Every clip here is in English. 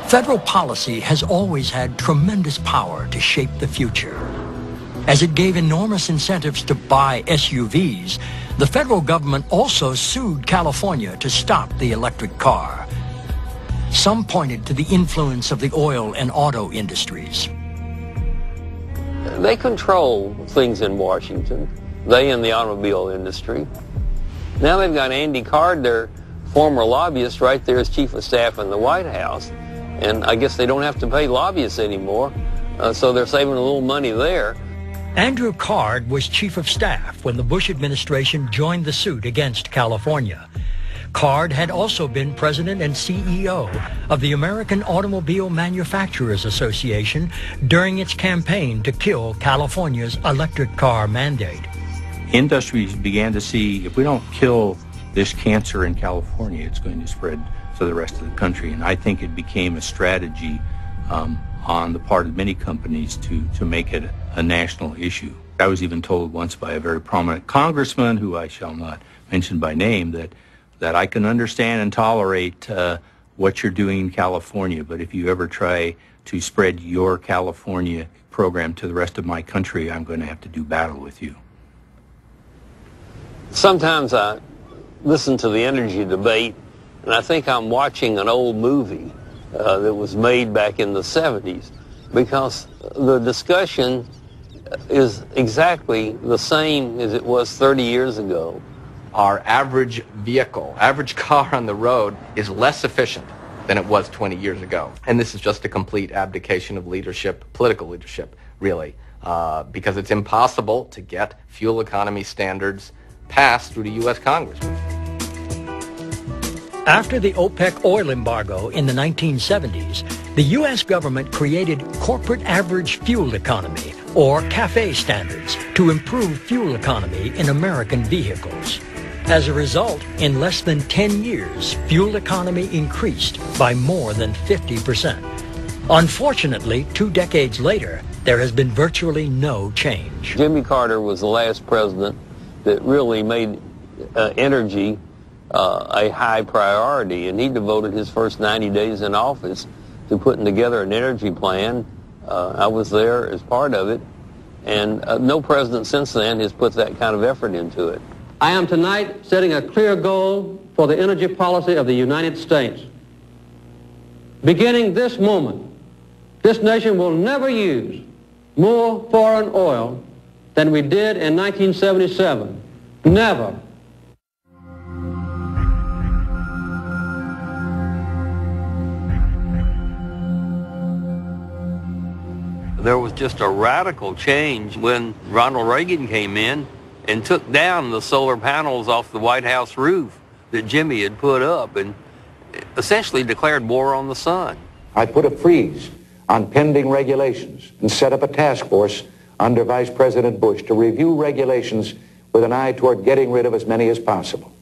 Federal policy has always had tremendous power to shape the future. As it gave enormous incentives to buy SUVs, the federal government also sued California to stop the electric car. Some pointed to the influence of the oil and auto industries. They control things in Washington, they and the automobile industry. Now they've got Andy Card, their former lobbyist, right there as chief of staff in the White House. And I guess they don't have to pay lobbyists anymore, so they're saving a little money there. Andrew Card was chief of staff when the Bush administration joined the suit against California. Card had also been president and CEO of the American Automobile Manufacturers Association during its campaign to kill California's electric car mandate. Industries began to see, if we don't kill this cancer in California, it's going to spread to the rest of the country. And I think it became a strategy on the part of many companies to make it a national issue. I was even told once by a very prominent congressman, who I shall not mention by name, that I can understand and tolerate what you're doing in California, but if you ever try to spread your California program to the rest of my country, I'm going to have to do battle with you. Sometimes I listen to the energy debate, and I think I'm watching an old movie that was made back in the 70s, because the discussion is exactly the same as it was 30 years ago. Our average vehicle, average car on the road is less efficient than it was 20 years ago. And this is just a complete abdication of leadership, political leadership, really, because it's impossible to get fuel economy standards passed through the U.S. Congress. After the OPEC oil embargo in the 1970s, the U.S. government created corporate average fuel economy, or CAFE standards, to improve fuel economy in American vehicles. As a result, in less than 10 years, fuel economy increased by more than 50%. Unfortunately, 2 decades later, there has been virtually no change. Jimmy Carter was the last president that really made energy a high priority, and he devoted his first 90 days in office to putting together an energy plan. I was there as part of it, and no president since then has put that kind of effort into it. I am tonight setting a clear goal for the energy policy of the United States. Beginning this moment, this nation will never use more foreign oil than we did in 1977. Never. There was just a radical change when Ronald Reagan came in and took down the solar panels off the White House roof that Jimmy had put up and essentially declared war on the sun. I put a freeze on pending regulations and set up a task force under Vice President Bush to review regulations with an eye toward getting rid of as many as possible.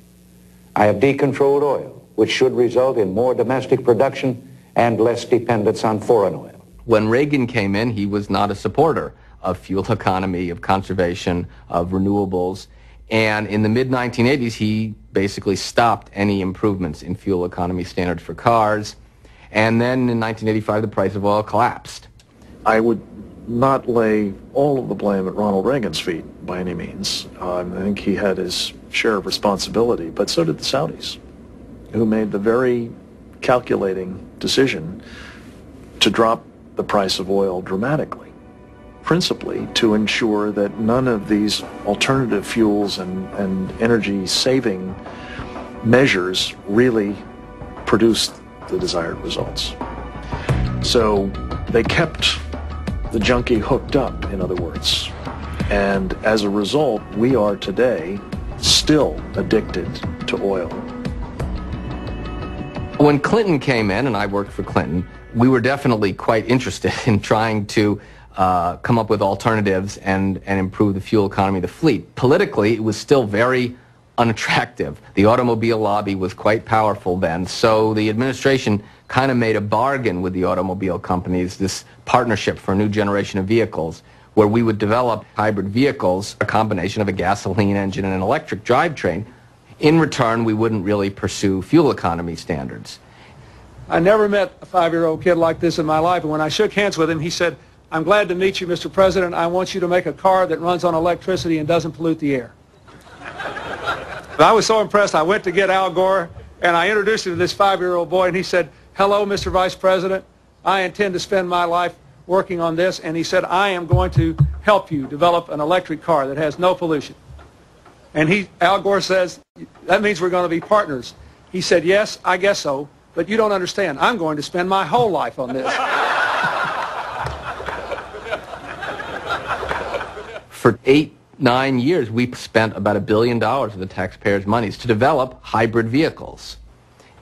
I have decontrolled oil, which should result in more domestic production and less dependence on foreign oil. When Reagan came in, he was not a supporter of fuel economy, of conservation, of renewables. And in the mid-1980s, he basically stopped any improvements in fuel economy standards for cars. And then in 1985, the price of oil collapsed. I would not lay all of the blame at Ronald Reagan's feet by any means. I think he had his share of responsibility, but so did the Saudis, who made the very calculating decision to drop the price of oil dramatically, principally to ensure that none of these alternative fuels and energy-saving measures really produced the desired results. So they kept the junkie hooked up, in other words. And as a result, we are today still addicted to oil. When Clinton came in, and I worked for Clinton, we were definitely quite interested in trying to come up with alternatives and improve the fuel economy of the fleet. Politically, it was still very unattractive. The automobile lobby was quite powerful then, so the administration kind of made a bargain with the automobile companies, this partnership for a new generation of vehicles, where we would develop hybrid vehicles, a combination of a gasoline engine and an electric drivetrain. In return, we wouldn't really pursue fuel economy standards. I never met a 5-year-old kid like this in my life, and when I shook hands with him, he said, "I'm glad to meet you, Mr. President. I want you to make a car that runs on electricity and doesn't pollute the air." And I was so impressed, I went to get Al Gore, and I introduced him to this 5-year-old boy, and he said, "Hello, Mr. Vice President. I intend to spend my life working on this," and he said, "I am going to help you develop an electric car that has no pollution." And Al Gore says, "That means we're going to be partners." He said, "Yes, I guess so, but you don't understand. I'm going to spend my whole life on this." For 8-9 years, we spent about $1 billion of the taxpayers' monies to develop hybrid vehicles.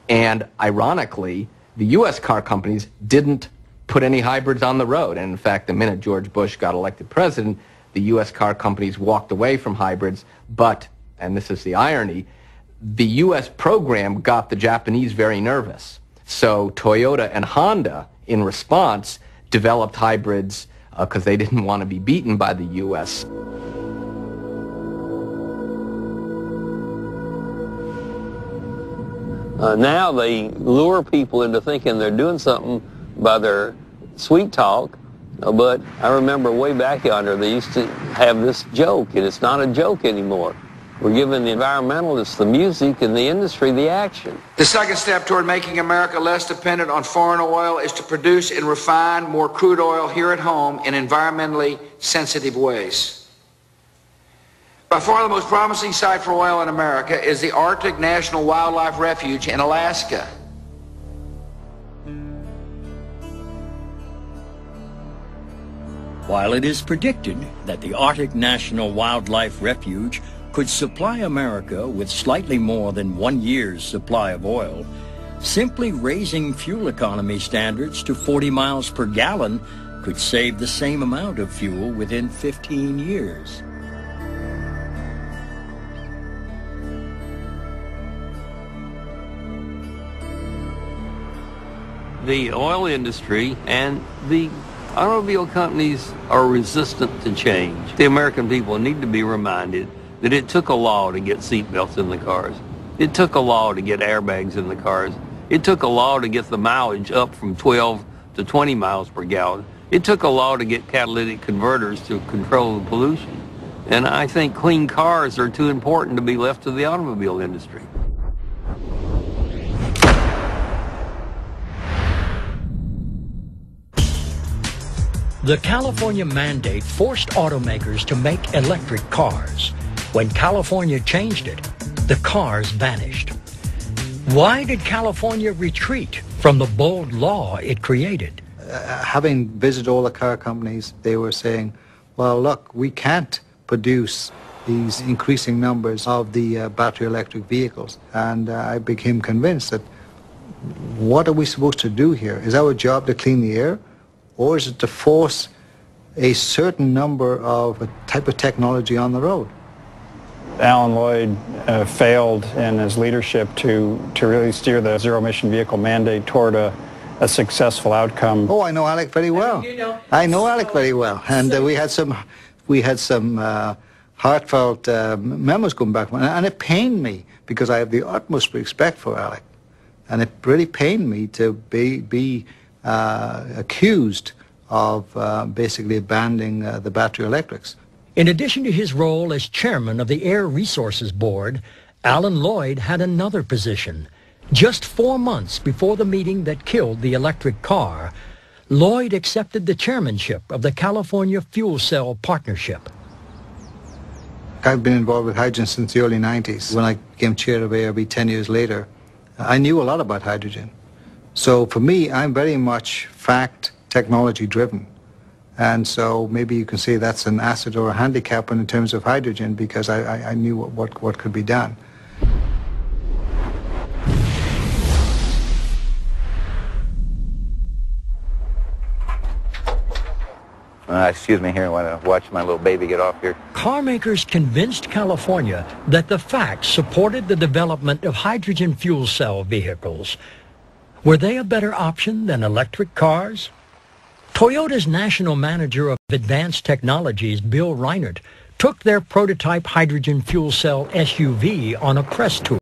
And ironically, the U.S. car companies didn't put any hybrids on the road. And in fact, the minute George Bush got elected president, the U.S. car companies walked away from hybrids. But, and this is the irony, the U.S. program got the Japanese very nervous. So Toyota and Honda, in response, developed hybrids because they didn't want to be beaten by the U.S. Now they lure people into thinking they're doing something by their sweet talk, but I remember way back yonder they used to have this joke, and it's not a joke anymore. We're giving the environmentalists the music and the industry the action. The second step toward making America less dependent on foreign oil is to produce and refine more crude oil here at home in environmentally sensitive ways. By far the most promising site for oil in America is the Arctic National Wildlife Refuge in Alaska. While it is predicted that the Arctic National Wildlife Refuge could supply America with slightly more than 1 year's supply of oil, simply raising fuel economy standards to 40 miles per gallon could save the same amount of fuel within 15 years. The oil industry and the automobile companies are resistant to change. The American people need to be reminded that it took a law to get seatbelts in the cars. It took a law to get airbags in the cars. It took a law to get the mileage up from 12 to 20 miles per gallon. It took a law to get catalytic converters to control the pollution. And I think clean cars are too important to be left to the automobile industry. The California mandate forced automakers to make electric cars. When California changed it, the cars vanished. Why did California retreat from the bold law it created? Having visited all the car companies, they were saying, well, look, we can't produce these increasing numbers of the battery electric vehicles. And I became convinced that what are we supposed to do here? Is our job to clean the air? Or is it to force a certain number of a type of technology on the road? Alan Lloyd failed in his leadership to really steer the zero-emission vehicle mandate toward a successful outcome. Oh, I know Alec very well. I know Alec very well, and we had some heartfelt memos going back, and it pained me because I have the utmost respect for Alec, and it really pained me to be accused of basically abandoning the battery electrics. In addition to his role as chairman of the Air Resources Board, Alan Lloyd had another position. Just 4 months before the meeting that killed the electric car, Lloyd accepted the chairmanship of the California Fuel Cell Partnership. I've been involved with hydrogen since the early 90s. When I became chair of ARB 10 years later, I knew a lot about hydrogen. So for me, I'm very much fact, technology driven. And so maybe you can say that's an asset or a handicap in terms of hydrogen, because I knew what could be done. Excuse me here, I want to watch my little baby get off here. Car makers convinced California that the facts supported the development of hydrogen fuel cell vehicles. Were they a better option than electric cars? Toyota's national manager of advanced technologies, Bill Reinert, took their prototype hydrogen fuel cell SUV on a press tour.